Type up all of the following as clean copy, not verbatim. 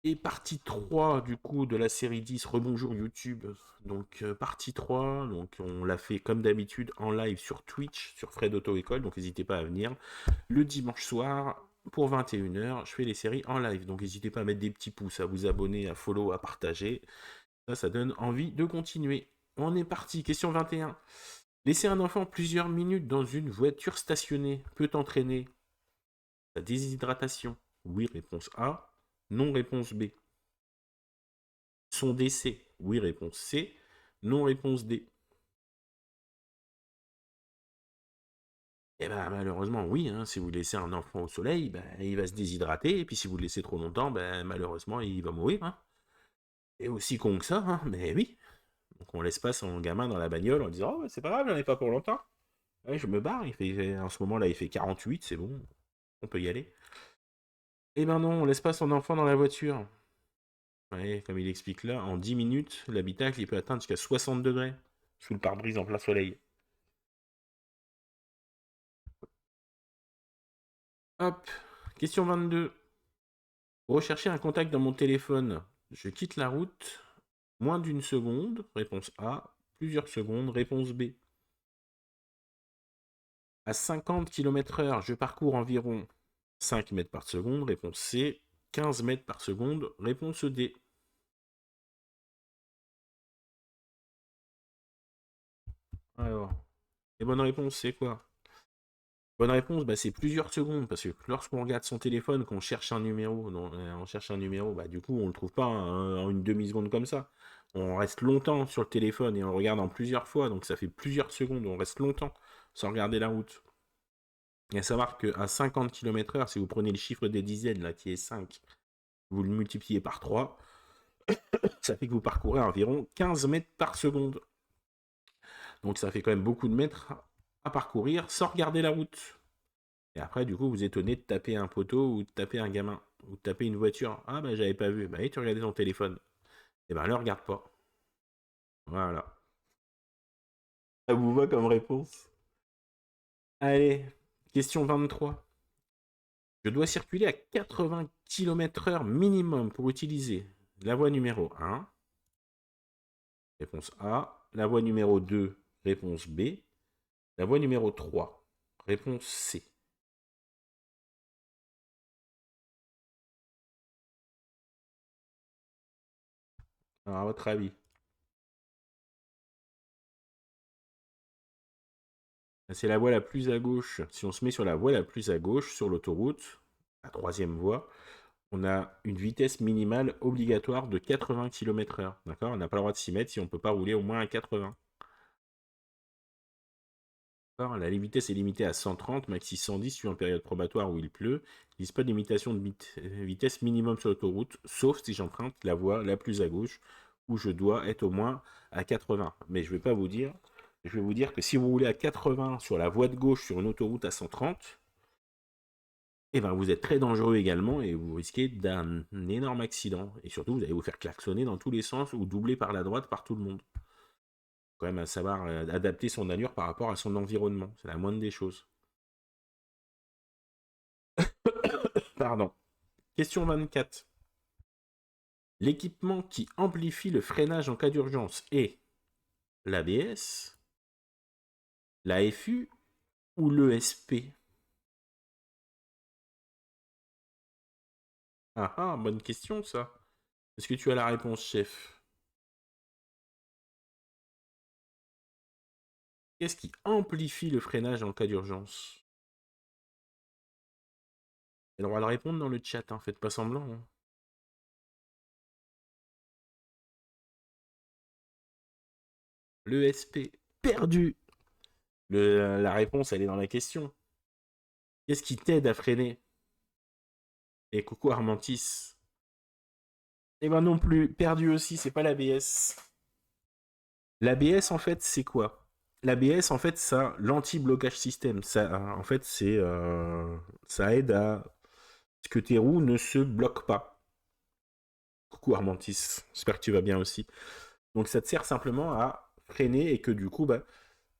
Et partie 3 du coup de la série 10, rebonjour YouTube. Donc partie 3, donc on l'a fait comme d'habitude en live sur Twitch, sur Fred Auto École, donc n'hésitez pas à venir. Le dimanche soir, pour 21h, je fais les séries en live. Donc n'hésitez pas à mettre des petits pouces, à vous abonner, à follow, à partager. Ça donne envie de continuer. On est parti, question 21. Laisser un enfant plusieurs minutes dans une voiture stationnée peut entraîner la déshydratation. Oui, réponse A. Non, réponse B. Son décès. Oui, réponse C. Non, réponse D. Eh ben malheureusement, oui, hein, si vous laissez un enfant au soleil, ben, il va se déshydrater, et puis si vous le laissez trop longtemps, ben, malheureusement, il va mourir. Hein. Et aussi con que ça, hein, mais oui. Donc on laisse pas son gamin dans la bagnole en disant « Oh, c'est pas grave, j'en ai pas pour longtemps. Ouais, je me barre, en ce moment-là, il fait 48, c'est bon, on peut y aller. » Eh ben non, on laisse pas son enfant dans la voiture. Ouais, comme il explique là, en 10 minutes, l'habitacle il peut atteindre jusqu'à 60 degrés sous le pare-brise en plein soleil. Hop, question 22. Rechercher un contact dans mon téléphone. Je quitte la route. Moins d'une seconde. Réponse A. Plusieurs secondes. Réponse B. À 50 km/h, je parcours environ 5 mètres par seconde. Réponse C. 15 mètres par seconde. Réponse D. Alors, les bonnes réponses, c'est quoi? Bonne réponse, bah, c'est plusieurs secondes, parce que lorsqu'on regarde son téléphone, qu'on cherche un numéro, on cherche un numéro, bah, du coup, on le trouve pas en une demi-seconde comme ça. On reste longtemps sur le téléphone et on le regarde en plusieurs fois, donc ça fait plusieurs secondes, on reste longtemps sans regarder la route. Et à savoir qu'à 50 km/h, si vous prenez le chiffre des dizaines, là, qui est 5, vous le multipliez par 3, ça fait que vous parcourez environ 15 mètres par seconde. Donc ça fait quand même beaucoup de mètres à parcourir sans regarder la route. Et après, du coup, vous étonnez de taper un poteau ou de taper un gamin ou de taper une voiture. Ah, bah, j'avais pas vu. Bah, et tu regardais ton téléphone. Et ben, le regarde pas. Voilà. Ça vous va comme réponse? Allez, question 23. Je dois circuler à 80 km/h minimum pour utiliser la voie numéro 1. Réponse A. La voie numéro 2. Réponse B. La voie numéro 3. Réponse C. Alors, à votre avis? C'est la voie la plus à gauche. Si on se met sur la voie la plus à gauche, sur l'autoroute, la troisième voie, on a une vitesse minimale obligatoire de 80 km/h. D'accord? On n'a pas le droit de s'y mettre si on ne peut pas rouler au moins à 80. La vitesse est limitée à 130, maxi 110 sur une période probatoire où il pleut. Il n'existe pas de limitation de vitesse minimum sur l'autoroute, sauf si j'emprunte la voie la plus à gauche, où je dois être au moins à 80. Mais je ne vais pas vous dire, je vais vous dire que si vous roulez à 80 sur la voie de gauche sur une autoroute à 130, eh ben, vous êtes très dangereux également et vous risquez d'un énorme accident. Et surtout, vous allez vous faire klaxonner dans tous les sens ou doubler par la droite par tout le monde. Quand même à savoir adapter son allure par rapport à son environnement. C'est la moindre des choses. Pardon. Question 24. L'équipement qui amplifie le freinage en cas d'urgence est l'ABS, l'AFU ou l'ESP? Ah ah, bonne question ça. Est-ce que tu as la réponse, chef? Qu'est-ce qui amplifie le freinage en cas d'urgence? Elle aura le droit de répondre dans le chat, hein, faites pas semblant. Hein. L'ESP, perdu. La réponse, elle est dans la question. Qu'est-ce qui t'aide à freiner? Et coucou Armantis. Eh ben non plus, perdu aussi, c'est pas l'ABS. L'ABS, en fait, c'est quoi? L'ABS, en fait, ça, l'anti-blocage système. Ça, en fait, ça aide à ce que tes roues ne se bloquent pas. Coucou Armantis, j'espère que tu vas bien aussi. Donc ça te sert simplement à freiner et que du coup, bah,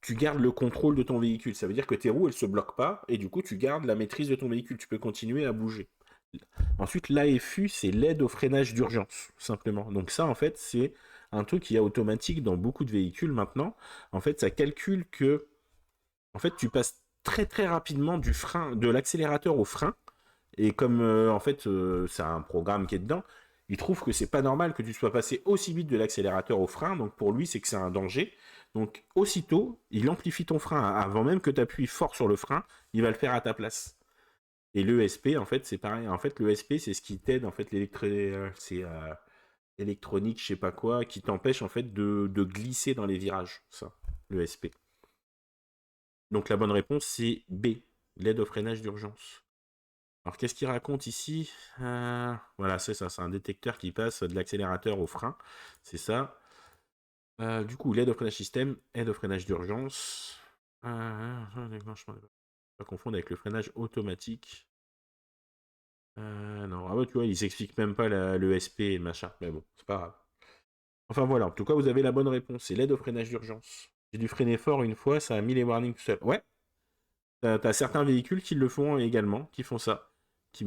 tu gardes le contrôle de ton véhicule. Ça veut dire que tes roues, elles se bloquent pas et du coup, tu gardes la maîtrise de ton véhicule. Tu peux continuer à bouger. Ensuite, l'AFU, c'est l'aide au freinage d'urgence, simplement. Donc ça, en fait, c'est un truc qui est automatique dans beaucoup de véhicules maintenant. En fait, ça calcule que, en fait, tu passes très très rapidement du frein, de l'accélérateur au frein. Et comme en fait, c'est un programme qui est dedans, il trouve que c'est pas normal que tu sois passé aussi vite de l'accélérateur au frein. Donc pour lui, c'est que c'est un danger. Donc aussitôt, il amplifie ton frein avant même que tu appuies fort sur le frein. Il va le faire à ta place. Et l'ESP, en fait, c'est pareil. En fait, l'ESP, c'est ce qui t'aide, en fait, c'est électronique, je sais pas quoi, qui t'empêche, en fait, de glisser dans les virages, ça, l'ESP. Donc la bonne réponse, c'est B, l'aide au freinage d'urgence. Alors, qu'est-ce qu'il raconte ici? Voilà, c'est ça, c'est un détecteur qui passe de l'accélérateur au frein, c'est ça. Du coup, l'aide au freinage système, aide au freinage d'urgence. Déclenchement, pas confondre avec le freinage automatique. Non, ah ouais, tu vois, ils s'expliquent même pas l'ESP et machin, mais bon, c'est pas grave. Enfin voilà, en tout cas, vous avez la bonne réponse, c'est l'aide au freinage d'urgence. J'ai dû freiner fort une fois, ça a mis les warnings tout seul. Ouais, t'as certains véhicules qui le font également, qui font ça. Qui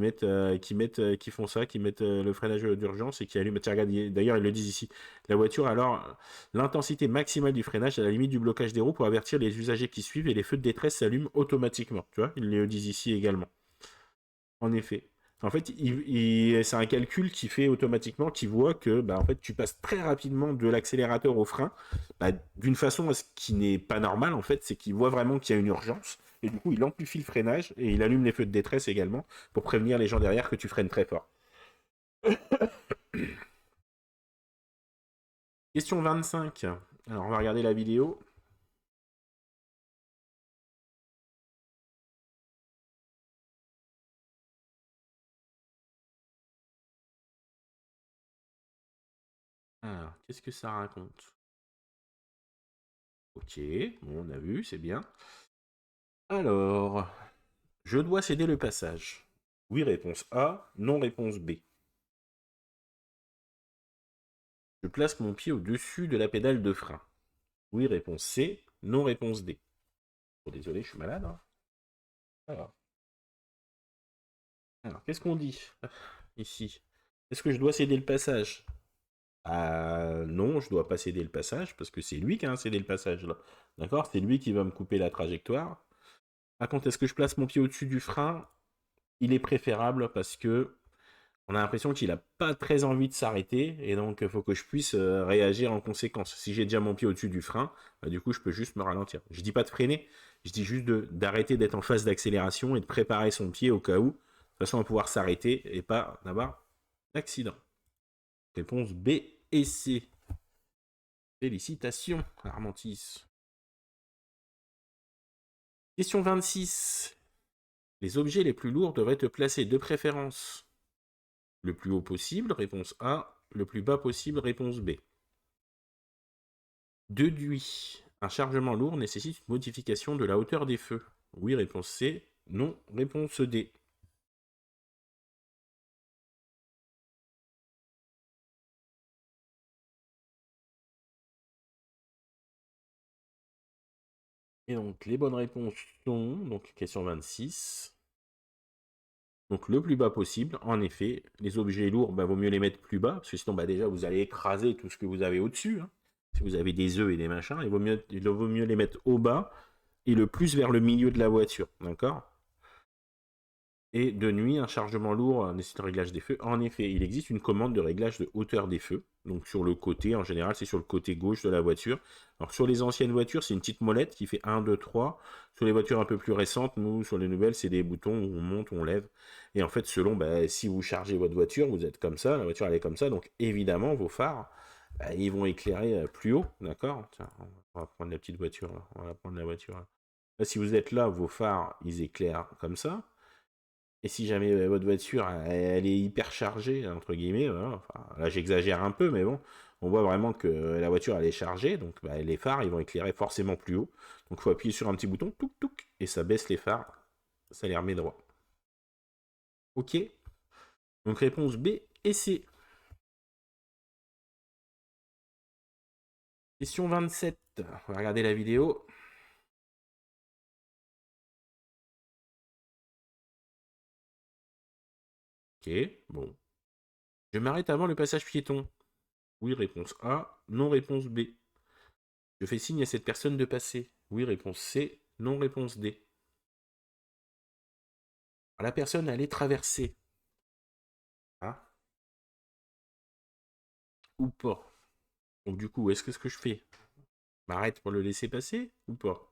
font ça, qui mettent le freinage d'urgence et qui allument. Tiens, regarde, d'ailleurs, ils le disent ici. La voiture, alors, l'intensité maximale du freinage à la limite du blocage des roues pour avertir les usagers qui suivent et les feux de détresse s'allument automatiquement. Tu vois, ils le disent ici également. En effet. En fait, c'est un calcul qui fait automatiquement, qui voit que bah, en fait, tu passes très rapidement de l'accélérateur au frein, bah, d'une façon à ce qui n'est pas normal, en fait, c'est qu'il voit vraiment qu'il y a une urgence, et du coup, il amplifie le freinage, et il allume les feux de détresse également, pour prévenir les gens derrière que tu freines très fort. Question 25. Alors, on va regarder la vidéo. Alors, qu'est-ce que ça raconte? Ok, bon, on a vu, c'est bien. Alors, je dois céder le passage. Oui, réponse A. Non, réponse B. Je place mon pied au-dessus de la pédale de frein. Oui, réponse C. Non, réponse D. Oh, désolé, je suis malade. Hein. Alors, qu'est-ce qu'on dit ici? Est-ce que je dois céder le passage? Non, je dois pas céder le passage parce que c'est lui qui a cédé le passage là. D'accord? C'est lui qui va me couper la trajectoire. Par contre, est-ce que je place mon pied au-dessus du frein? Il est préférable parce que on a l'impression qu'il a pas très envie de s'arrêter et donc il faut que je puisse réagir en conséquence. Si j'ai déjà mon pied au-dessus du frein, bah, du coup je peux juste me ralentir. Je dis pas de freiner, je dis juste d'arrêter d'être en phase d'accélération et de préparer son pied au cas où, de façon à pouvoir s'arrêter et pas d'avoir d'accident. Réponse B et C. Félicitations, Armantis. Question 26. Les objets les plus lourds devraient être placés de préférence le plus haut possible, réponse A, le plus bas possible, réponse B. Deduit. Un chargement lourd nécessite une modification de la hauteur des feux. Oui, réponse C. Non, réponse D. Et donc, les bonnes réponses sont, donc, question 26. Donc, le plus bas possible, en effet, les objets lourds, bah, vaut mieux les mettre plus bas, parce que sinon, bah, déjà, vous allez écraser tout ce que vous avez au-dessus. Hein. Si vous avez des œufs et des machins, il vaut mieux les mettre au bas et le plus vers le milieu de la voiture. D'accord? Et de nuit, un chargement lourd nécessite un réglage des feux. En effet, il existe une commande de réglage de hauteur des feux. Donc sur le côté, en général, c'est sur le côté gauche de la voiture. Alors sur les anciennes voitures, c'est une petite molette qui fait 1, 2, 3. Sur les voitures un peu plus récentes, nous, sur les nouvelles, c'est des boutons où on monte, on lève. Et en fait, selon si vous chargez votre voiture, vous êtes comme ça, la voiture elle est comme ça. Donc évidemment, vos phares, ils vont éclairer plus haut. D'accord? Tiens, on va prendre la petite voiture là. On va prendre la voiture là. Là, si vous êtes là, vos phares, ils éclairent comme ça. Et si jamais votre voiture elle est hyper chargée, entre guillemets, voilà, enfin, là j'exagère un peu, mais bon, on voit vraiment que la voiture elle est chargée, donc bah, les phares ils vont éclairer forcément plus haut. Donc il faut appuyer sur un petit bouton, touc touc, et ça baisse les phares, ça les remet droit. Ok, donc réponse B et C. Question 27, on va regarder la vidéo. Ok, bon. Je m'arrête avant le passage piéton. Oui, réponse A. Non, réponse B. Je fais signe à cette personne de passer. Oui, réponse C. Non, réponse D. La personne allait traverser. Ah, ou pas. Donc du coup, est-ce que ce que je fais m'arrête pour le laisser passer ou pas?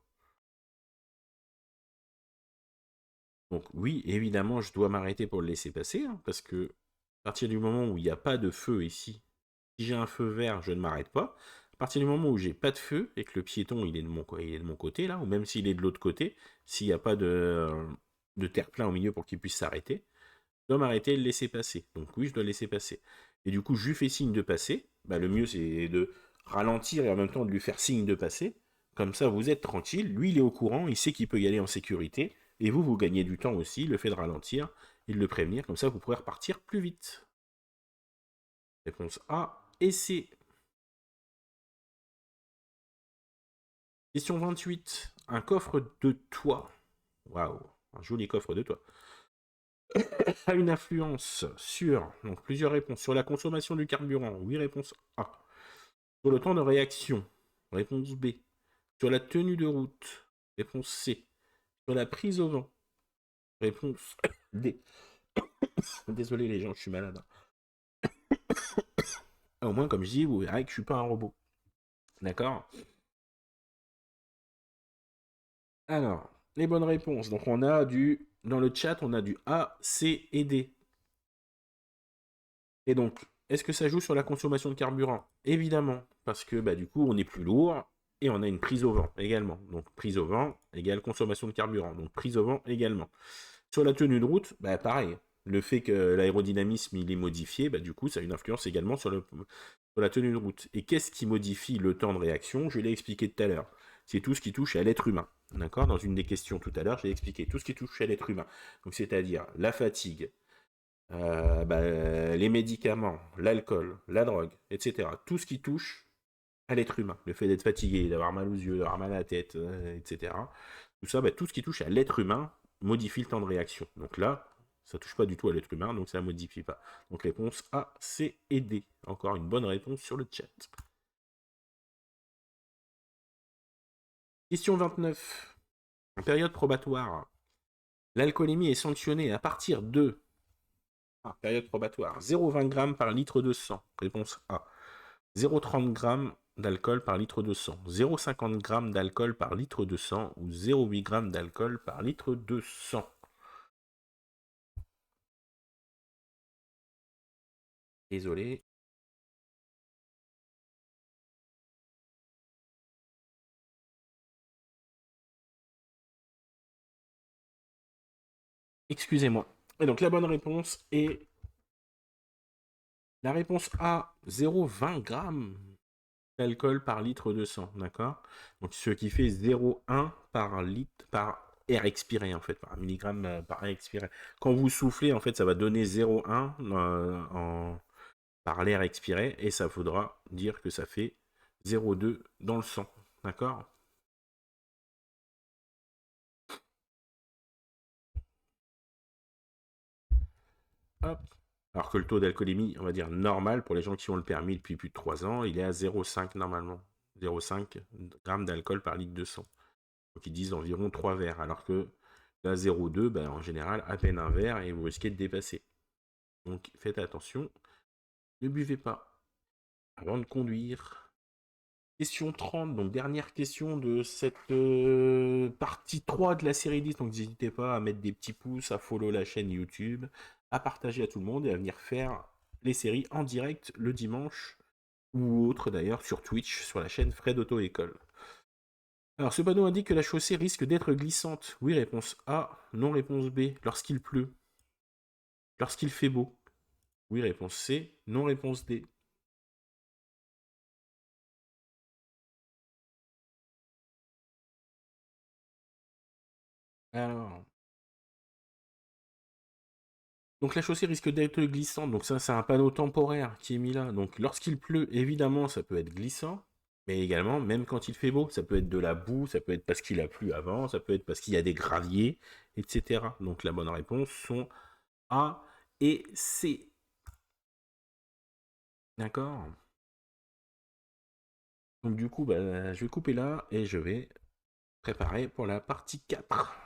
Donc oui, évidemment, je dois m'arrêter pour le laisser passer, hein, parce que à partir du moment où il n'y a pas de feu ici, si j'ai un feu vert, je ne m'arrête pas. À partir du moment où j'ai pas de feu et que le piéton il est de mon côté là, ou même s'il est de l'autre côté, s'il n'y a pas de terre-plein au milieu pour qu'il puisse s'arrêter, je dois m'arrêter et le laisser passer. Donc oui, je dois le laisser passer. Et du coup, je lui fais signe de passer. Bah, le mieux, c'est de ralentir et en même temps de lui faire signe de passer. Comme ça, vous êtes tranquille. Lui, il est au courant, il sait qu'il peut y aller en sécurité. Et vous, vous gagnez du temps aussi, le fait de ralentir et de le prévenir. Comme ça, vous pourrez repartir plus vite. Réponse A et C. Question 28. Un coffre de toit. Waouh, un joli coffre de toit. A une influence sur, donc plusieurs réponses, sur la consommation du carburant. Oui, réponse A. Sur le temps de réaction. Réponse B. Sur la tenue de route. Réponse C. Sur la prise au vent. Réponse D. Désolé les gens, je suis malade. Au moins, comme je dis, vous verrez que je suis pas un robot. D'accord? Alors, les bonnes réponses. Donc on a du... Dans le chat, on a du A, C et D. Et donc, est-ce que ça joue sur la consommation de carburant? Évidemment, parce que bah, du coup, on est plus lourd et on a une prise au vent également. Donc, prise au vent égale consommation de carburant. Donc, prise au vent également. Sur la tenue de route, bah, pareil. Le fait que l'aérodynamisme il est modifié, bah, du coup, ça a une influence également sur la tenue de route. Et qu'est-ce qui modifie le temps de réaction? Je l'ai expliqué tout à l'heure. C'est tout ce qui touche à l'être humain. D'accord? Dans une des questions tout à l'heure, j'ai expliqué tout ce qui touche à l'être humain. Donc, c'est-à-dire la fatigue, les médicaments, l'alcool, la drogue, etc. Tout ce qui touche à l'être humain. Le fait d'être fatigué, d'avoir mal aux yeux, d'avoir mal à la tête, etc. Tout ça, tout ce qui touche à l'être humain modifie le temps de réaction. Donc là, ça touche pas du tout à l'être humain, donc ça ne modifie pas. Donc réponse A, C et D. Encore une bonne réponse sur le chat. Question 29. En période probatoire, l'alcoolémie est sanctionnée à partir de... période probatoire. 0,20 g par litre de sang. Réponse A. 0,30 g d'alcool par litre de sang. 0,50 g d'alcool par litre de sang ou 0,8 g d'alcool par litre de sang. Désolé. Excusez-moi. Et donc la bonne réponse est la réponse A, 0,20 g d'alcool par litre de sang, d'accord? Donc ce qui fait 0,1 par litre par air expiré en fait, par milligramme par air expiré. Quand vous soufflez, en fait, ça va donner 0,1 par l'air expiré et ça faudra dire que ça fait 0,2 dans le sang, d'accord? Hop. Alors que le taux d'alcoolémie, on va dire normal, pour les gens qui ont le permis depuis plus de 3 ans, il est à 0,5 normalement. 0,5 g d'alcool par litre de sang. Donc ils disent environ 3 verres, alors que là 0,2, en général, à peine un verre et vous risquez de dépasser. Donc faites attention, ne buvez pas avant de conduire. Question 30, donc dernière question de cette partie 3 de la série 10. Donc n'hésitez pas à mettre des petits pouces, à follow la chaîne YouTube, à partager à tout le monde et à venir faire les séries en direct le dimanche ou autre d'ailleurs sur Twitch, sur la chaîne Fred Auto École. Alors ce panneau indique que la chaussée risque d'être glissante. Oui, réponse A. Non, réponse B. Lorsqu'il pleut. Lorsqu'il fait beau. Oui, réponse C. Non, réponse D. Alors, donc la chaussée risque d'être glissante, donc ça c'est un panneau temporaire qui est mis là. Donc lorsqu'il pleut, évidemment ça peut être glissant, mais également même quand il fait beau, ça peut être de la boue, ça peut être parce qu'il a plu avant, ça peut être parce qu'il y a des graviers, etc. Donc la bonne réponse sont A et C. D'accord? Donc du coup, bah, je vais couper là et je vais préparer pour la partie 4.